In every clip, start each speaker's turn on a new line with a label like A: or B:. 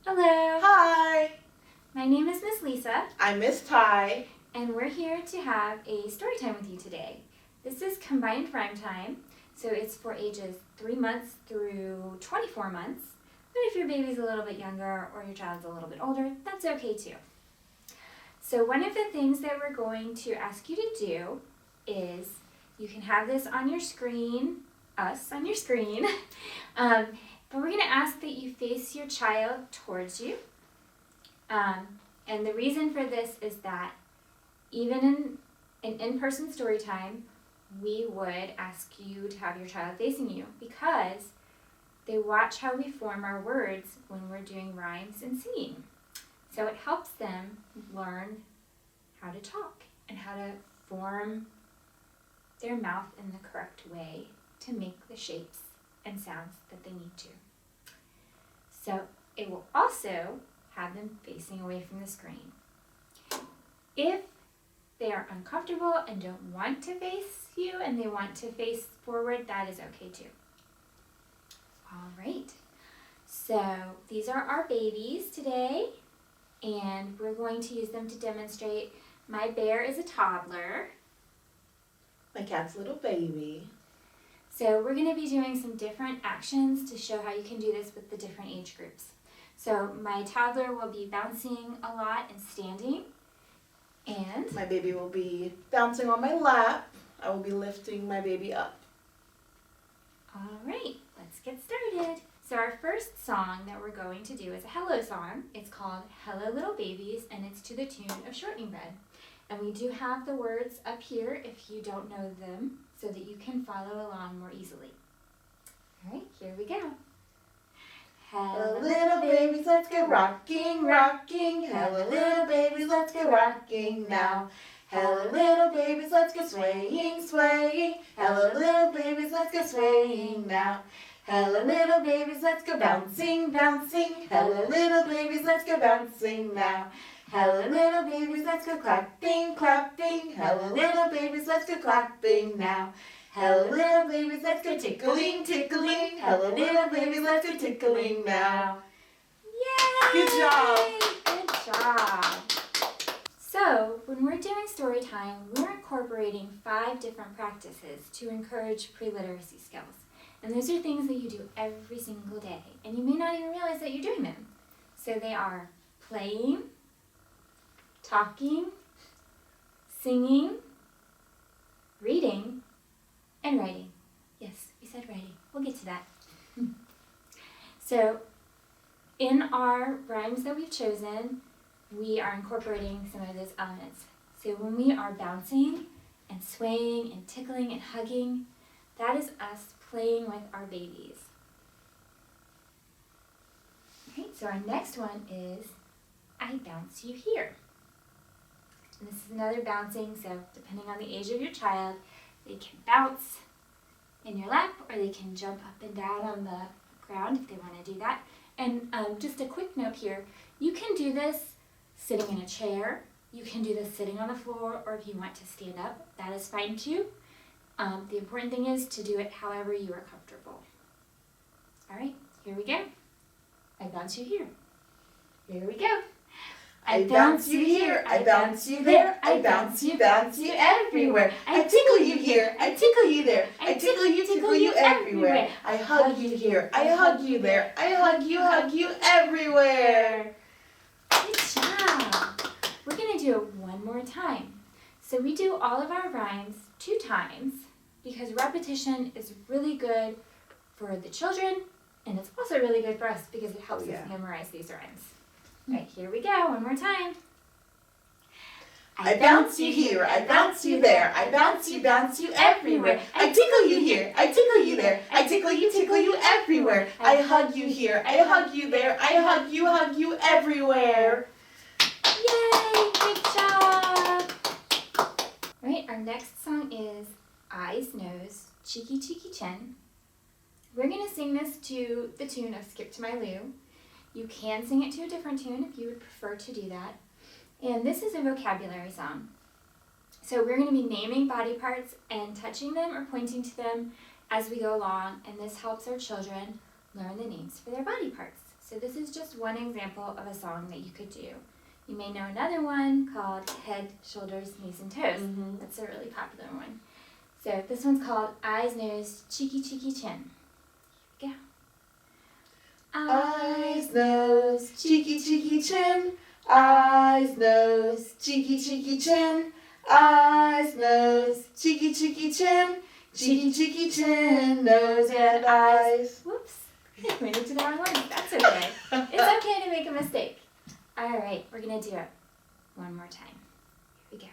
A: Hello.
B: Hi.
A: My name is Miss Lisa.
B: I'm Miss Ty.
A: And we're here to have a story time with you today. This is combined rhyme time, so it's for ages 3 months through 24 months. But if your baby's a little bit younger or your child's a little bit older, that's okay too. So one of the things that we're going to ask you to do is, you can have this on your screen, us on your screen, but we're going to ask that you face your child towards you. And the reason for this is that even in an in-person story time, we would ask you to have your child facing you because they watch how we form our words when we're doing rhymes and singing. So it helps them learn how to talk and how to form their mouth in the correct way to make the shapes and sounds that they need to. So it will also have them facing away from the screen. If they are uncomfortable and don't want to face you and they want to face forward, that is okay too. All right, so these are our babies today, and we're going to use them to demonstrate. My bear is a toddler.
B: My cat's a little baby.
A: So we're going to be doing some different actions to show how you can do this with the different age groups. So my toddler will be bouncing a lot and standing, and
B: my baby will be bouncing on my lap. I will be lifting my baby up.
A: All right, let's get started. So our first song that we're going to do is a hello song. It's called Hello Little Babies, and it's to the tune of Shortening Bread. And we do have the words up here if you don't know them, so that you can follow along more easily. All right, here we go.
B: Hello little babies, let's get rocking, rocking. Hello little babies, let's get rocking now. Hello little babies, let's get swaying, swaying. Hello little babies, let's get swaying now. Hello little babies, let's go bouncing, bouncing. Hello little babies, let's go bouncing now. Hello little babies, let's go clapping, clapping. Hello little babies, let's go clapping now. Hello little babies, let's go tickling, tickling. Hello little babies, let's go tickling now.
A: Yay!
B: Good job!
A: Good job! So, when we're doing story time, we're incorporating 5 different practices to encourage preliteracy skills. And those are things that you do every single day, and you may not even realize that you're doing them. So they are playing, talking, singing, reading, and writing. Yes, we said writing. We'll get to that. So, in our rhymes that we've chosen, we are incorporating some of those elements. So when we are bouncing and swaying and tickling and hugging, that is us playing with our babies. Okay, so our next one is I bounce you here. And this is another bouncing, so depending on the age of your child, they can bounce in your lap or they can jump up and down on the ground if they want to do that. And just a quick note here, you can do this sitting in a chair, you can do this sitting on the floor, or if you want to stand up, that is fine too. The important thing is to do it however you are comfortable. All right, here we go. I bounce you here. Here we go.
B: I bounce you here, I bounce you there, I bounce you everywhere. I tickle you here, I tickle you there, I tickle you everywhere. I hug you here, I hug you there, I hug you everywhere.
A: Good job. We're going to do it one more time. So we do all of our rhymes 2 times because repetition is really good for the children, and it's also really good for us because it helps us memorize these rhymes. All right, here we go, one more time.
B: I bounce you here, I bounce you there, I bounce you everywhere. I tickle you here, I tickle you there, I tickle you everywhere. I hug you here, I hug you there, I hug you everywhere.
A: Yay, good job. All right, our next song is Eyes, Nose, Cheeky, Cheeky, Chin. We're going to sing this to the tune of Skip to My Lou. You can sing it to a different tune if you would prefer to do that. And this is a vocabulary song. So we're going to be naming body parts and touching them or pointing to them as we go along, and this helps our children learn the names for their body parts. So this is just one example of a song that you could do. You may know another one called Head, Shoulders, Knees, and Toes.
B: Mm-hmm.
A: That's a really popular one. So this one's called Eyes, Nose, Cheeky, Cheeky, Chin. Go.
B: Eyes, nose, cheeky, cheeky, chin. Eyes, nose, cheeky, cheeky, chin. Eyes, nose, cheeky, cheeky, chin. Cheeky, cheeky, chin, nose and eyes.
A: Whoops. We went into the wrong one. That's okay. It's okay to make a mistake. All right, we're going to do it one more time. Here we go.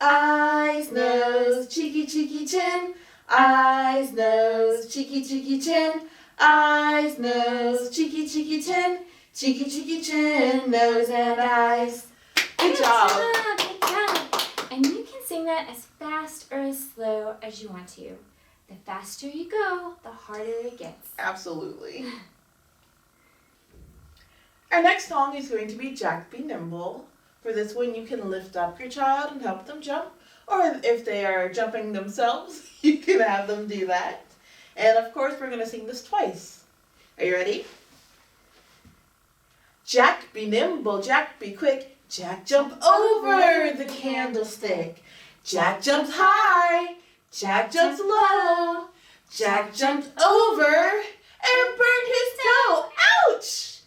B: Eyes, nose, cheeky, cheeky, chin. Eyes, nose, cheeky, cheeky, chin. Eyes, nose, cheeky, cheeky, chin. Cheeky, cheeky, chin, nose and eyes. Good job.
A: Good job. And you can sing that as fast or as slow as you want to. The faster you go, the harder it gets.
B: Absolutely. Our next song is going to be Jack B Nimble. For this one, you can lift up your child and help them jump. Or if they are jumping themselves, you can have them do that. And of course, we're going to sing this twice. Are you ready? Jack be nimble, Jack be quick. Jack jump over the candlestick. Jack jumps high, Jack jumps low. Jack jumped over and burned his toe. Ouch!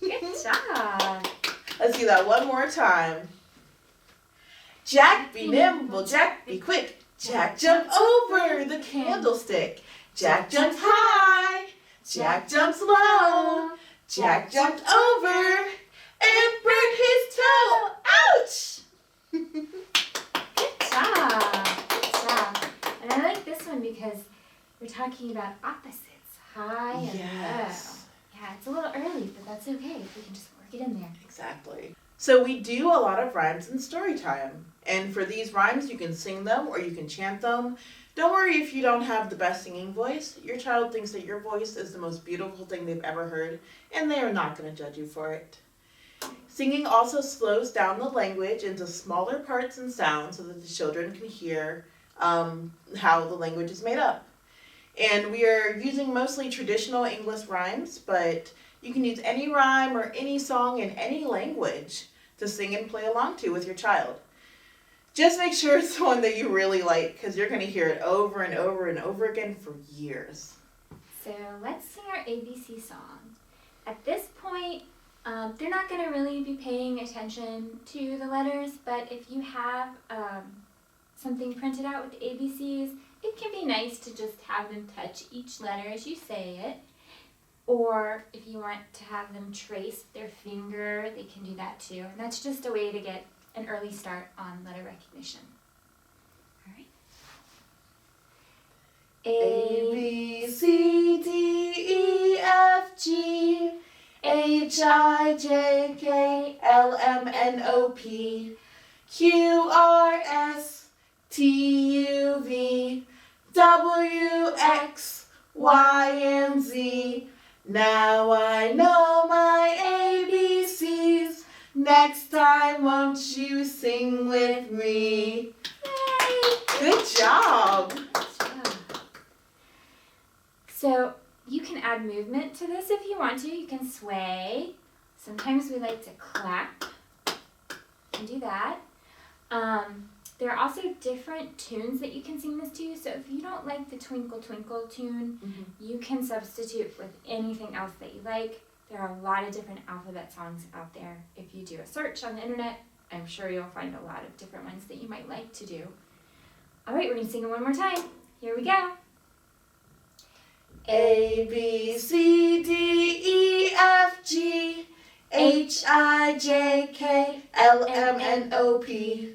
A: Good job.
B: Let's do that one more time. Jack be nimble, Jack be quick. Jack jumped over the candlestick. Jack jumps high, Jack jumps low. Jack jumped over and burned his toe. Ouch!
A: Good job. Good job. And I like this one because we're talking about opposites, high and
B: Yes.
A: low. Yeah, it's a little early, but that's okay. We can just work it in there.
B: Exactly. So we do a lot of rhymes in story time. And for these rhymes, you can sing them or you can chant them. Don't worry if you don't have the best singing voice. Your child thinks that your voice is the most beautiful thing they've ever heard, and they are not going to judge you for it. Singing also slows down the language into smaller parts and sounds so that the children can hear how the language is made up. And we are using mostly traditional English rhymes, but you can use any rhyme or any song in any language to sing and play along to with your child. Just make sure it's one that you really like, because you're going to hear it over and over and over again for years.
A: So let's sing our ABC song. At this point, they're not going to really be paying attention to the letters, but if you have something printed out with the ABCs, it can be nice to just have them touch each letter as you say it. Or if you want to have them trace their finger, they can do that too. And that's just a way to get an early start on letter recognition. All right.
B: A, B, C, D, E, F, G, H, I, J, K, L, M, N, O, P, Q, R, S, T, U, V, W, X, Y, and Z. Now I know my ABCs. Next time, won't you sing with me?
A: Yay!
B: Good job.
A: Good job. So you can add movement to this if you want to. You can sway. Sometimes we like to clap. You can do that. There are also different tunes that you can sing this to. So if you don't like the Twinkle Twinkle tune, you can substitute with anything else that you like. There are a lot of different alphabet songs out there. If you do a search on the internet, I'm sure you'll find a lot of different ones that you might like to do. All right, we're going to sing it one more time. Here we go.
B: A, B, C, D, E, F, G, H, I, J, K, L, M, N, O, P,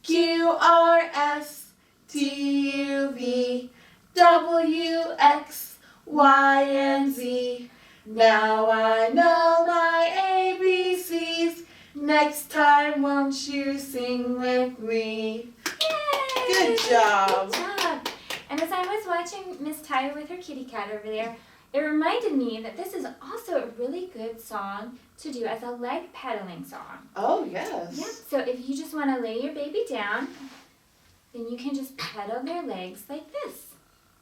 B: Q, R, S, T, U, V, W, X, Y, and Z. Now I know my ABCs. Next time, won't you sing with me?
A: Yay!
B: Good job.
A: Good job. And as I was watching Miss Tyler with her kitty cat over there, it reminded me that this is also a really good song to do as a leg pedaling song.
B: Oh, yes.
A: Yeah. So if you just want to lay your baby down, then you can just pedal their legs like this.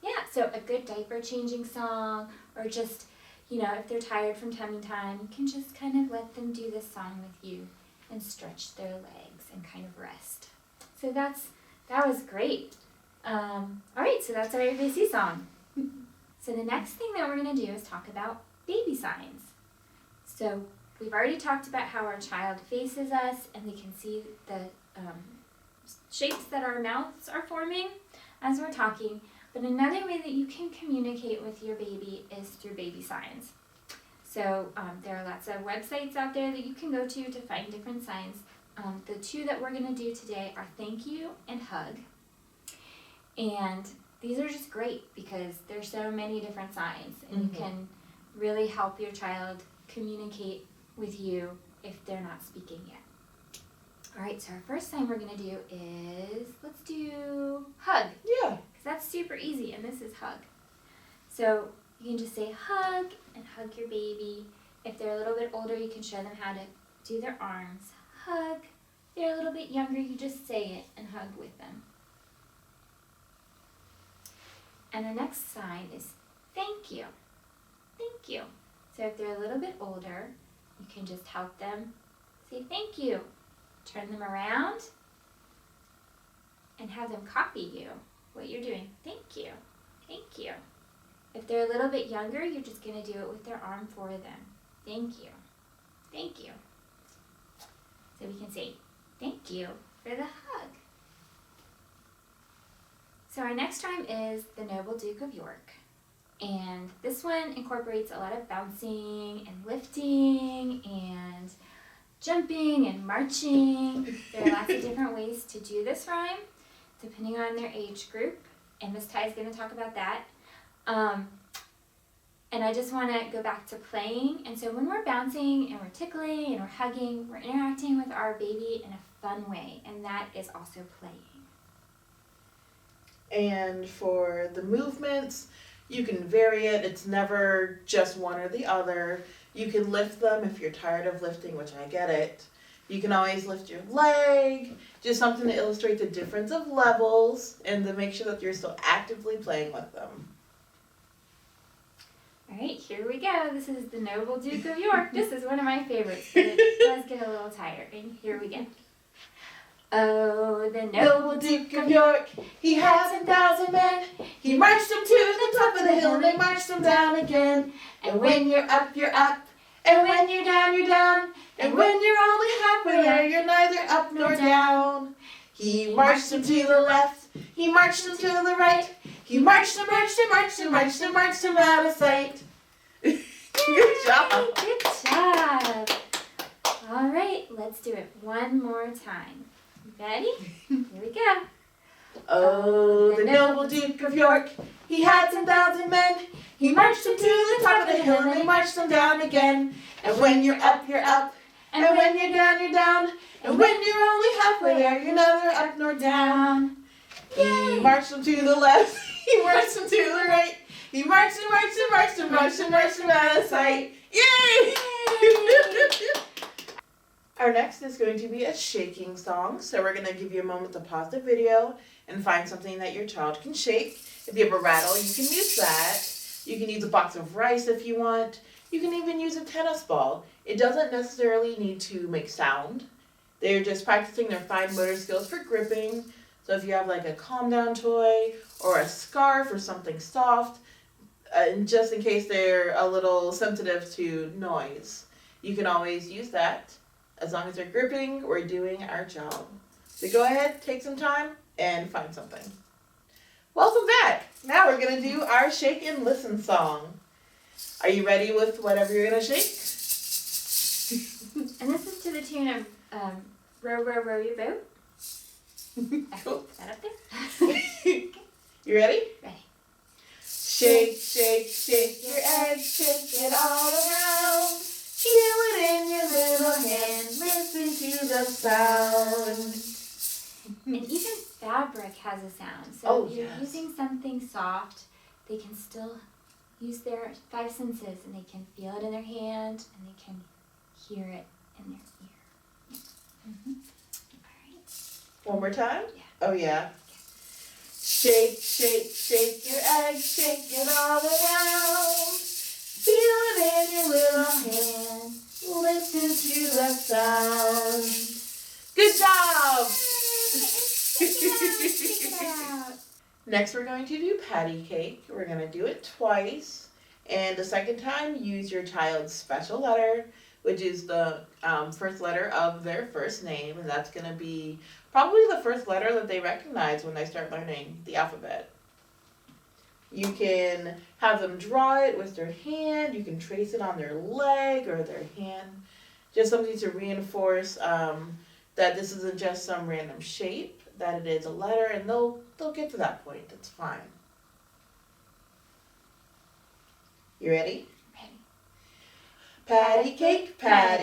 A: Yeah. So a good diaper changing song, or just, if they're tired from tummy time, you can just kind of let them do this song with you and stretch their legs and kind of rest. So that was great. All right, so that's our ABC song. So the next thing that we're going to do is talk about baby signs. So we've already talked about how our child faces us and we can see the shapes that our mouths are forming as we're talking. But another way that you can communicate with your baby is through baby signs. So there are lots of websites out there that you can go to find different signs. The two that we're going to do today are thank you and hug. And these are just great because there's so many different signs and you can really help your child communicate with you if they're not speaking yet. All right, so our first sign we're going to do is, let's do hug.
B: Yeah.
A: Because that's super easy, and this is hug. So you can just say hug and hug your baby. If they're a little bit older, you can show them how to do their arms. Hug. If they're a little bit younger, you just say it and hug with them. And the next sign is thank you. Thank you. So if they're a little bit older, you can just help them say thank you. Turn them around and have them copy you, what you're doing. Thank you. Thank you. If they're a little bit younger, you're just going to do it with their arm for them. Thank you. Thank you. So we can say thank you for the hug. So our next rhyme is the Noble Duke of York. And this one incorporates a lot of bouncing and lifting and jumping and marching. There are lots of different ways to do this rhyme, depending on their age group. And Miss Ty is going to talk about that. And I just want to go back to playing. And so when we're bouncing and we're tickling and we're hugging, we're interacting with our baby in a fun way. And that is also playing.
B: And for the movements, you can vary it. It's never just one or the other. You can lift them if you're tired of lifting, which I get it. You can always lift your leg, just something to illustrate the difference of levels and to make sure that you're still actively playing with them.
A: All right, here we go. This is the Noble Duke of York. This is one of my favorites, but it does get a little tiring. Here we go. Oh, the
B: Noble Duke of York, he had 10,000 men. He marched them to the top of the hill and they marched them down again. And when you're up, you're up. And when you're down, you're down. And when you're only halfway there, you're neither up nor down. He marched them to the left. He marched them to the right. He marched them, marched them, marched them, marched them, marched them out of sight. Good job.
A: Good job. All right, let's do it one more time. Ready? Here we go.
B: Oh, the Noble Duke of York, he had 10,000 men. He marched them to the top of the hill and they marched them down again. And when you're up, you're up. And when you're down, you're down. And when you're only halfway there, you're neither up nor down. He marched them to the left. He marched them to the right. He marched and marched and marched and marched and marched them out of sight. Yay! Our next is going to be a shaking song. So we're going to give you a moment to pause the video and find something that your child can shake. If you have a rattle, you can use that. You can use a box of rice if you want. You can even use a tennis ball. It doesn't necessarily need to make sound. They're just practicing their fine motor skills for gripping. So if you have like a calm down toy or a scarf or something soft, and just in case they're a little sensitive to noise, you can always use that. As long as they're gripping, we're doing our job. So go ahead, take some time, and find something. Welcome back. Now we're going to do our shake and listen song. Are you ready with whatever you're going to shake?
A: And this is to the tune of Row, Row, Row Your Boat.
B: Cool.
A: Is that up there?
B: You ready?
A: Ready.
B: Shake, shake, shake your eggs, shake it all around. Feel it in your little hand, listen to the sound.
A: And even fabric has a sound. So if you're using something soft, they can still use their five senses and they can feel it in their hand and they can hear it in their ear. Mm-hmm. All right.
B: One more time?
A: Yeah.
B: Oh, yeah. Shake, shake, shake your eggs, shake it all around. Feel it listen to that sound. Good job! Next we're going to do patty cake. We're going to do it twice. And the second time, use your child's special letter, which is the first letter of their first name. And that's going to be probably the first letter that they recognize when they start learning the alphabet. You can have them draw it with their hand. You can trace it on their leg or their hand. Just something to reinforce that this isn't just some random shape, that it is a letter, and they'll get to that point. That's fine. You ready?
A: Ready.
B: Patty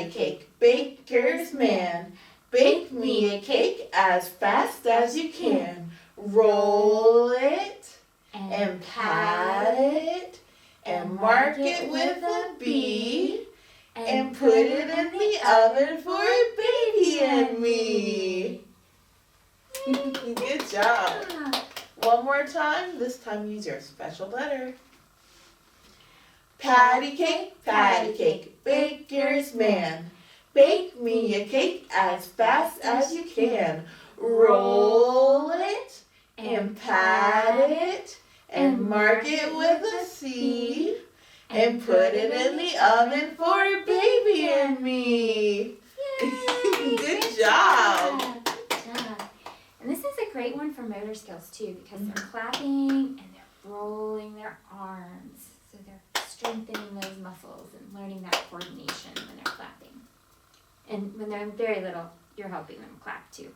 B: cake, baker's man. Bake me a cake as fast as you can. Roll it and pat it and mark it with a B and put it in the oven for baby and me. Good job. One more time. This time use your special letter. Patty cake, baker's man. Bake me a cake as fast as you can. Roll it and pat it and mark it with a C and put it in the oven for baby and me. Good job.
A: Good job. And this is a great one for motor skills too, because they're clapping and they're rolling their arms. So they're strengthening those muscles and learning that coordination when they're clapping. And when they're very little, you're helping them clap too.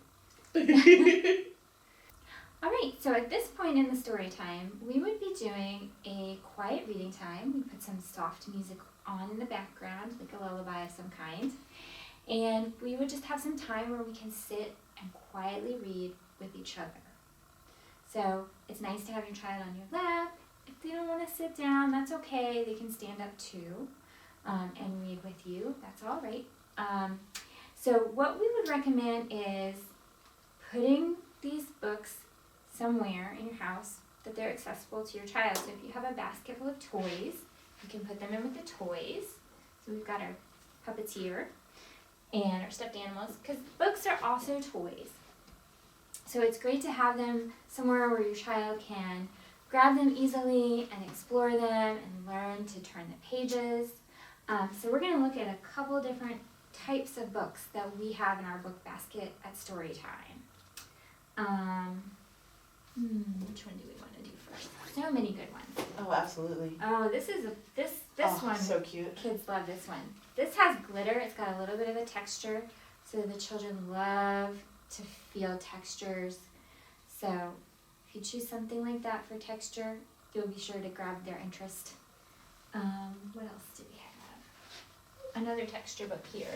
A: All right, so at this point in the story time, we would be doing a quiet reading time. We put some soft music on in the background, like a lullaby of some kind. And we would just have some time where we can sit and quietly read with each other. So it's nice to have your child on your lap. If they don't want to sit down, that's okay. They can stand up too and read with you. That's all right. So what we would recommend is putting these books somewhere in your house that they're accessible to your child. So if you have a basket full of toys, you can put them in with the toys. So we've got our puppeteer and our stuffed animals, because books are also toys. So it's great to have them somewhere where your child can grab them easily and explore them and learn to turn the pages. So we're going to look at a couple different types of books that we have in our book basket at story time. Which one do we want to do first? So many good ones.
B: Oh, absolutely.
A: Oh, this one.
B: So cute.
A: Kids love this one. This has glitter. It's got a little bit of a texture, so the children love to feel textures. So if you choose something like that for texture, you'll be sure to grab their interest. What else do we have? Another texture book here.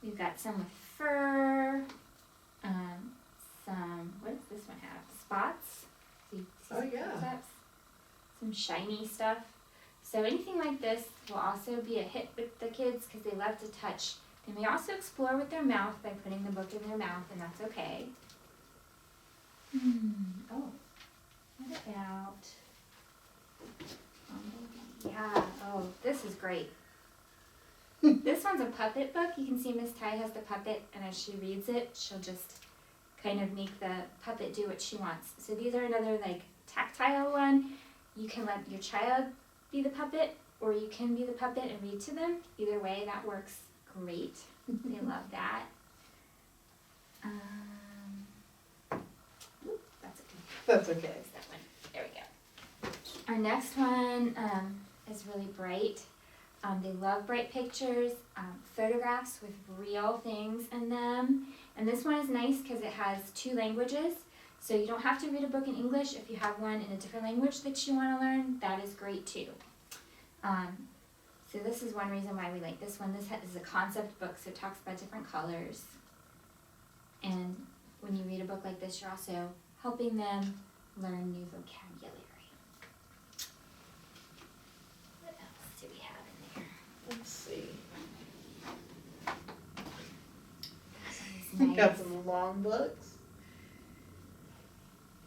A: We've got some with fur, what does this one have? Spots. See
B: Oh, yeah.
A: close-ups? Some shiny stuff. So anything like this will also be a hit with the kids because they love to touch. They may also explore with their mouth by putting the book in their mouth, and that's okay. Oh, what about, yeah, oh, this is great. This one's a puppet book. You can see Miss Ty has the puppet, and as she reads it, she'll just kind of make the puppet do what she wants. So these are another like tactile one. You can let your child be the puppet, or you can be the puppet and read to them. Either way, that works great. They love that. That's okay.
B: That's okay.
A: There's that one. There we go. Our next one is really bright. They love bright pictures, photographs with real things in them. And this one is nice because it has 2 languages. So you don't have to read a book in English. If you have one in a different language that you want to learn, that is great too. So this is one reason why we like this one. This is a concept book, so it talks about different colors. And when you read a book like this, you're also helping them learn new vocabulary. What else do we have in there?
B: Let's see.
A: Nice.
B: We got some long books.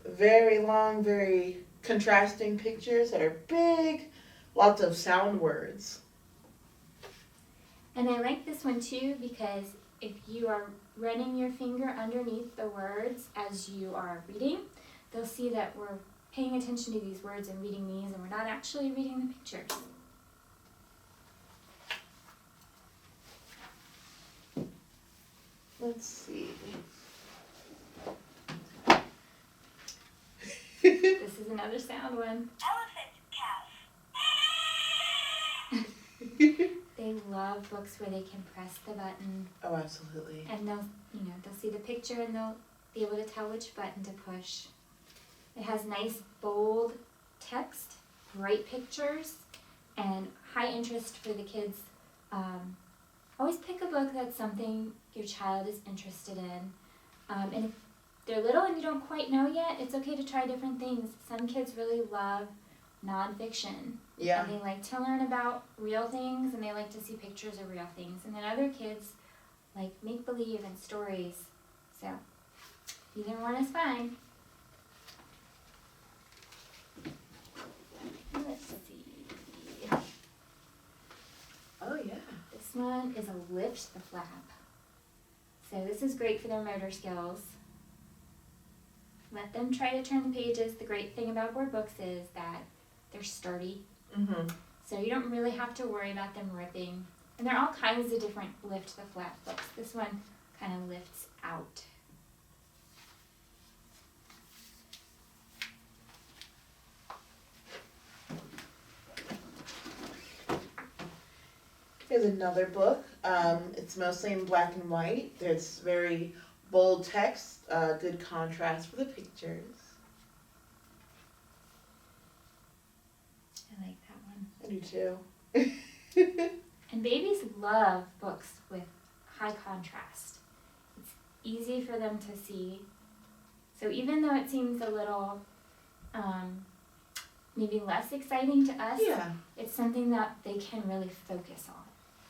B: Very long, very contrasting pictures that are big, lots of sound words.
A: And I like this one too because if you are running your finger underneath the words as you are reading, they'll see that we're paying attention to these words and reading these, and we're not actually reading the pictures.
B: Let's see.
A: This is another sound one.
B: Elephant
A: They love books where they can press the button.
B: Oh, absolutely.
A: And they'll see the picture and they'll be able to tell which button to push. It has nice bold text, bright pictures, and high interest for the kids. Always pick a book that's something your child is interested in. And if they're little and you don't quite know yet, it's okay to try different things. Some kids really love nonfiction.
B: Yeah.
A: And they like to learn about real things, and they like to see pictures of real things. And then other kids like make-believe and stories. So either one is fine. Let's see.
B: Oh, yeah.
A: This one is a lift the flap. So this is great for their motor skills. Let them try to turn the pages. The great thing about board books is that they're sturdy.
B: Mm-hmm.
A: So you don't really have to worry about them ripping. And there are all kinds of different lift the flap books. This one kind of lifts out.
B: Here's another book. It's mostly in black and white. There's very bold text, good contrast for the pictures.
A: I like that one.
B: I do too.
A: And babies love books with high contrast. It's easy for them to see. So even though it seems a little maybe less exciting to us,
B: Yeah.
A: it's something that they can really focus on,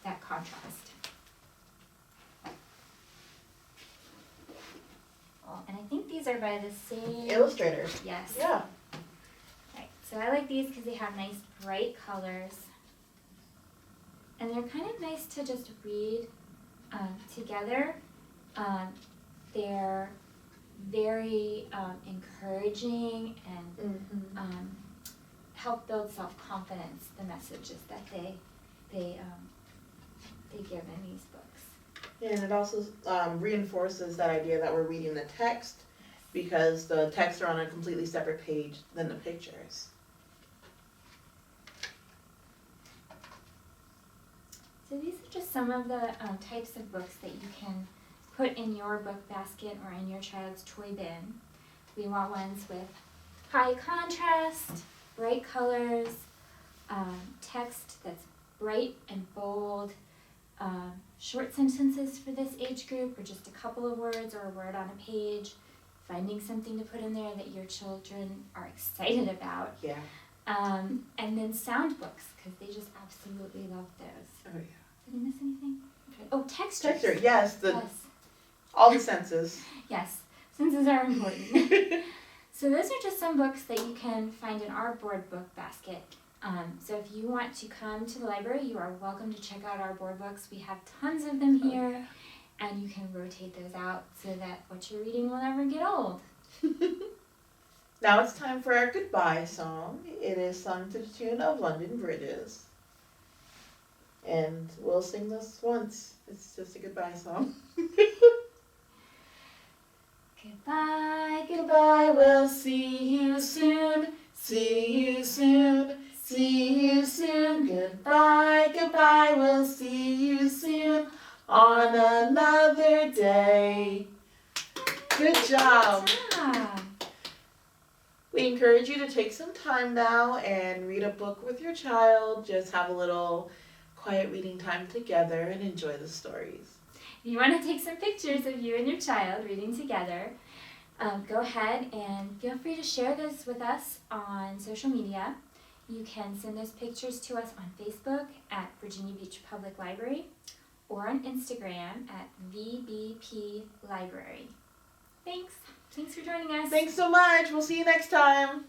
A: that contrast. Oh, and I think these are by the same
B: Illustrators.
A: Yes.
B: Yeah.
A: Right. So I like these because they have nice bright colors. And they're kind of nice to just read together. They're very encouraging and help build self-confidence, the messages that they give in these books.
B: Yeah, and it also reinforces that idea that we're reading the text because the texts are on a completely separate page than the pictures.
A: So these are just some of the types of books that you can put in your book basket or in your child's toy bin. We want ones with high contrast, bright colors, text that's bright and bold, short sentences for this age group, or just a couple of words or a word on a page, finding something to put in there that your children are excited about.
B: Yeah.
A: And then sound books, because they just absolutely love those.
B: Oh, yeah.
A: Did I miss anything? Okay. Oh, textures.
B: Texture, yes.
A: Yes.
B: All the senses.
A: Yes, senses are important. So those are just some books that you can find in our board book basket. So if you want to come to the library, you are welcome to check out our board books. We have tons of them here, and you can rotate those out so that what you're reading will never get old.
B: Now it's time for our goodbye song. It is sung to the tune of London Bridges. And we'll sing this once. It's just a goodbye song.
A: Goodbye,
B: Goodbye, we'll see you soon. See you soon. See you soon. Goodbye, goodbye, we'll see you soon on another day. Good job.
A: Good job.
B: We encourage you to take some time now and read a book with your child. Just have a little quiet reading time together and enjoy the stories.
A: If you want to take some pictures of you and your child reading together, go ahead and feel free to share those with us on social media. You can send those pictures to us on Facebook at Virginia Beach Public Library or on Instagram at VBP Library. Thanks. Thanks for joining us.
B: Thanks so much. We'll see you next time.